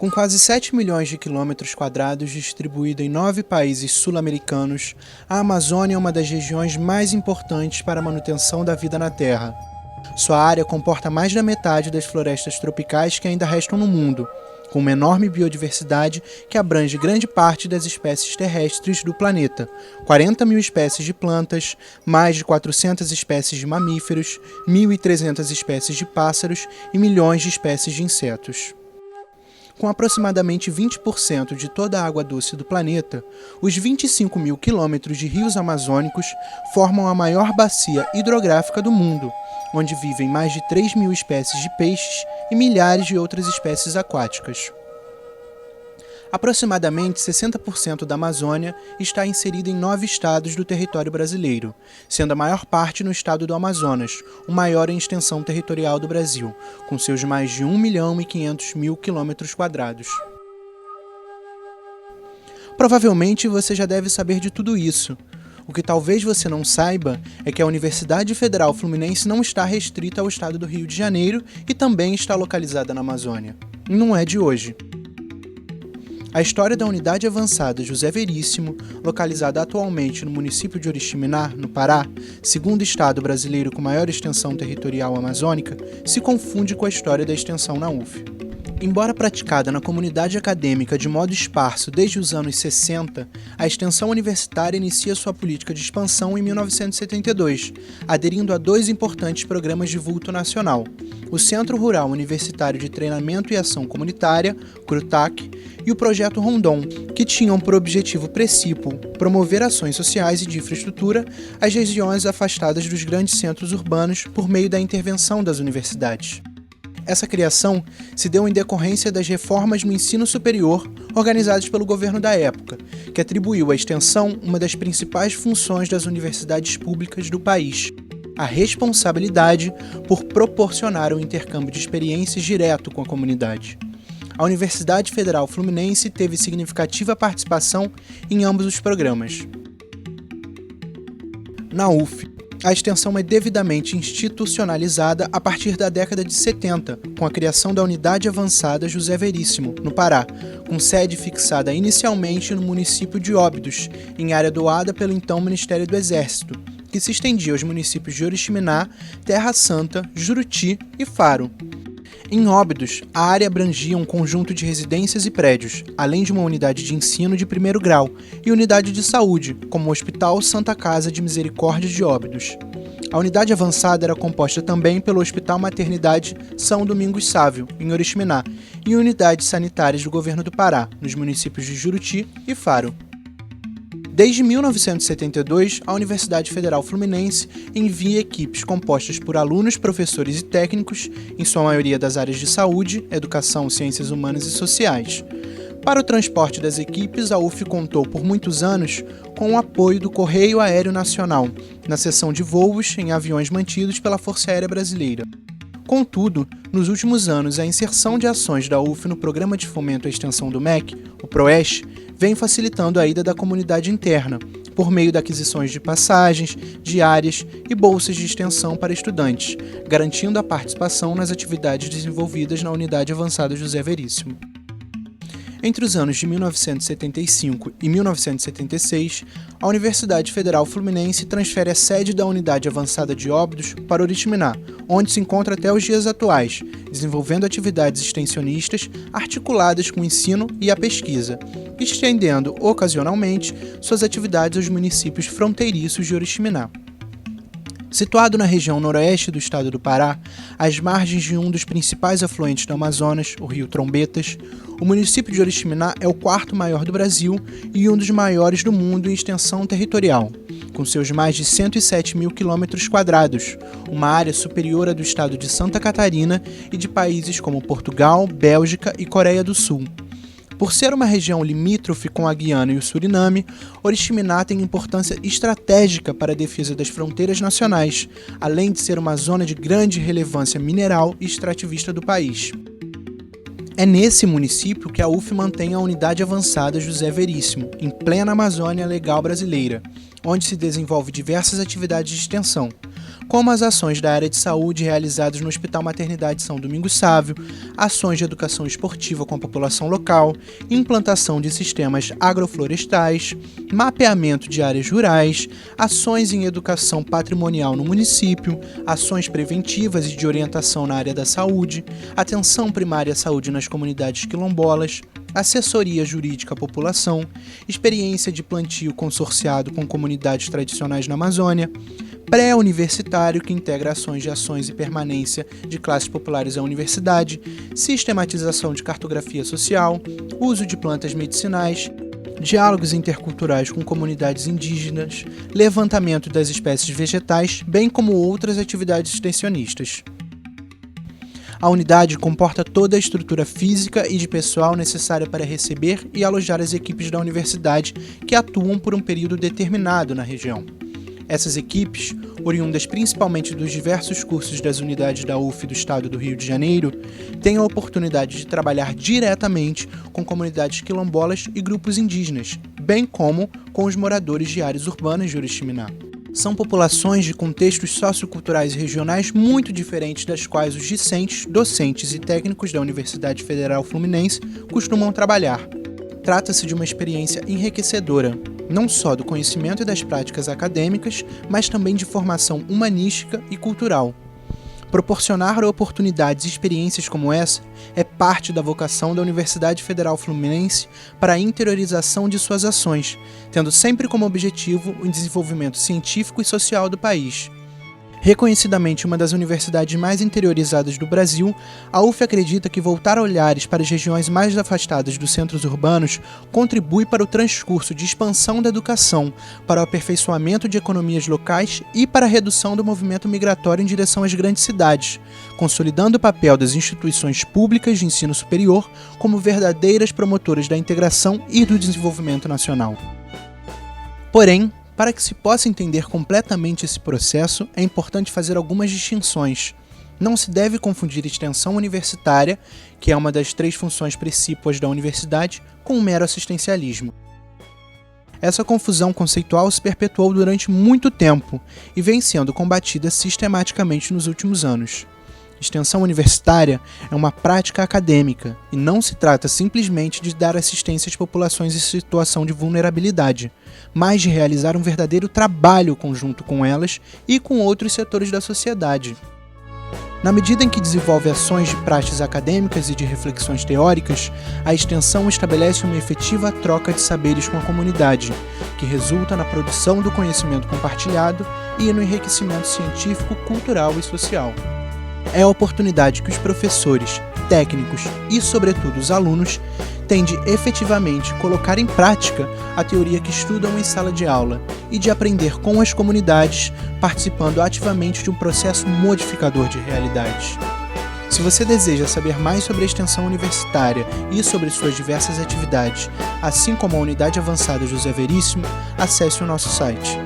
Com quase 7 milhões de quilômetros quadrados distribuída em 9 países sul-americanos, a Amazônia é uma das regiões mais importantes para a manutenção da vida na Terra. Sua área comporta mais da metade das florestas tropicais que ainda restam no mundo, com uma enorme biodiversidade que abrange grande parte das espécies terrestres do planeta, 40 mil espécies de plantas, mais de 400 espécies de mamíferos, 1.300 espécies de pássaros e milhões de espécies de insetos. Com aproximadamente 20% de toda a água doce do planeta, os 25 mil quilômetros de rios amazônicos formam a maior bacia hidrográfica do mundo, onde vivem mais de 3 mil espécies de peixes e milhares de outras espécies aquáticas. Aproximadamente 60% da Amazônia está inserida em 9 estados do território brasileiro, sendo a maior parte no estado do Amazonas, o maior em extensão territorial do Brasil, com seus mais de 1.500.000 quilômetros quadrados. Provavelmente você já deve saber de tudo isso. O que talvez você não saiba é que a Universidade Federal Fluminense não está restrita ao estado do Rio de Janeiro e também está localizada na Amazônia. E não é de hoje. A história da Unidade Avançada José Veríssimo, localizada atualmente no município de Oriximiná, no Pará, segundo estado brasileiro com maior extensão territorial amazônica, se confunde com a história da extensão na UF. Embora praticada na comunidade acadêmica de modo esparso desde os anos 60, a extensão universitária inicia sua política de expansão em 1972, aderindo a 2 importantes programas de vulto nacional: o Centro Rural Universitário de Treinamento e Ação Comunitária, CRUTAC, e o Projeto Rondon, que tinham por objetivo principal promover ações sociais e de infraestrutura às regiões afastadas dos grandes centros urbanos por meio da intervenção das universidades. Essa criação se deu em decorrência das reformas no ensino superior organizadas pelo governo da época, que atribuiu à extensão uma das principais funções das universidades públicas do país: a responsabilidade por proporcionar o intercâmbio de experiências direto com a comunidade. A Universidade Federal Fluminense teve significativa participação em ambos os programas. Na UF, a extensão é devidamente institucionalizada a partir da década de 70, com a criação da Unidade Avançada José Veríssimo, no Pará, com sede fixada inicialmente no município de Óbidos, em área doada pelo então Ministério do Exército, que se estendia aos municípios de Oriximiná, Terra Santa, Juruti e Faro. Em Óbidos, a área abrangia um conjunto de residências e prédios, além de uma unidade de ensino de primeiro grau e unidade de saúde, como o Hospital Santa Casa de Misericórdia de Óbidos. A unidade avançada era composta também pelo Hospital Maternidade São Domingos Sávio, em Oriximiná, e unidades sanitárias do governo do Pará, nos municípios de Juruti e Faro. Desde 1972, a Universidade Federal Fluminense envia equipes compostas por alunos, professores e técnicos, em sua maioria das áreas de saúde, educação, ciências humanas e sociais. Para o transporte das equipes, a UF contou por muitos anos com o apoio do Correio Aéreo Nacional, na seção de voos em aviões mantidos pela Força Aérea Brasileira. Contudo, nos últimos anos, a inserção de ações da UF no Programa de Fomento à Extensão do MEC, o PROEST, vem facilitando a ida da comunidade interna, por meio de aquisições de passagens, diárias e bolsas de extensão para estudantes, garantindo a participação nas atividades desenvolvidas na Unidade Avançada José Veríssimo. Entre os anos de 1975 e 1976, a Universidade Federal Fluminense transfere a sede da Unidade Avançada de Óbidos para Oriximiná, onde se encontra até os dias atuais, desenvolvendo atividades extensionistas articuladas com o ensino e a pesquisa, estendendo, ocasionalmente, suas atividades aos municípios fronteiriços de Oriximiná. Situado na região noroeste do estado do Pará, às margens de um dos principais afluentes do Amazonas, o rio Trombetas, o município de Oriximiná é o 4º maior do Brasil e um dos maiores do mundo em extensão territorial, com seus mais de 107 mil quilômetros quadrados, uma área superior à do estado de Santa Catarina e de países como Portugal, Bélgica e Coreia do Sul. Por ser uma região limítrofe com a Guiana e o Suriname, Oriximiná tem importância estratégica para a defesa das fronteiras nacionais, além de ser uma zona de grande relevância mineral e extrativista do país. É nesse município que a UF mantém a Unidade Avançada José Veríssimo, em plena Amazônia Legal brasileira, onde se desenvolve diversas atividades de extensão, como as ações da área de saúde realizadas no Hospital Maternidade São Domingos Sávio, ações de educação esportiva com a população local, implantação de sistemas agroflorestais, mapeamento de áreas rurais, ações em educação patrimonial no município, ações preventivas e de orientação na área da saúde, atenção primária à saúde nas comunidades quilombolas, assessoria jurídica à população, experiência de plantio consorciado com comunidades tradicionais na Amazônia, pré-universitário que integra ações e permanência de classes populares à universidade, sistematização de cartografia social, uso de plantas medicinais, diálogos interculturais com comunidades indígenas, levantamento das espécies vegetais, bem como outras atividades extensionistas. A unidade comporta toda a estrutura física e de pessoal necessária para receber e alojar as equipes da universidade que atuam por um período determinado na região. Essas equipes, oriundas principalmente dos diversos cursos das unidades da UF do Estado do Rio de Janeiro, têm a oportunidade de trabalhar diretamente com comunidades quilombolas e grupos indígenas, bem como com os moradores de áreas urbanas de Oriximiná. São populações de contextos socioculturais e regionais muito diferentes das quais os discentes, docentes e técnicos da Universidade Federal Fluminense costumam trabalhar. Trata-se de uma experiência enriquecedora, não só do conhecimento e das práticas acadêmicas, mas também de formação humanística e cultural. Proporcionar oportunidades e experiências como essa é parte da vocação da Universidade Federal Fluminense para a interiorização de suas ações, tendo sempre como objetivo o desenvolvimento científico e social do país. Reconhecidamente uma das universidades mais interiorizadas do Brasil, a UF acredita que voltar olhares para as regiões mais afastadas dos centros urbanos contribui para o transcurso de expansão da educação, para o aperfeiçoamento de economias locais e para a redução do movimento migratório em direção às grandes cidades, consolidando o papel das instituições públicas de ensino superior como verdadeiras promotoras da integração e do desenvolvimento nacional. Porém, para que se possa entender completamente esse processo, é importante fazer algumas distinções. Não se deve confundir extensão universitária, que é uma das 3 funções precípuas da universidade, com um mero assistencialismo. Essa confusão conceitual se perpetuou durante muito tempo e vem sendo combatida sistematicamente nos últimos anos. Extensão universitária é uma prática acadêmica e não se trata simplesmente de dar assistência às populações em situação de vulnerabilidade, mas de realizar um verdadeiro trabalho conjunto com elas e com outros setores da sociedade. Na medida em que desenvolve ações de práticas acadêmicas e de reflexões teóricas, a extensão estabelece uma efetiva troca de saberes com a comunidade, que resulta na produção do conhecimento compartilhado e no enriquecimento científico, cultural e social. É a oportunidade que os professores, técnicos e, sobretudo, os alunos têm de efetivamente colocar em prática a teoria que estudam em sala de aula e de aprender com as comunidades, participando ativamente de um processo modificador de realidades. Se você deseja saber mais sobre a extensão universitária e sobre suas diversas atividades, assim como a Unidade Avançada José Veríssimo, acesse o nosso site.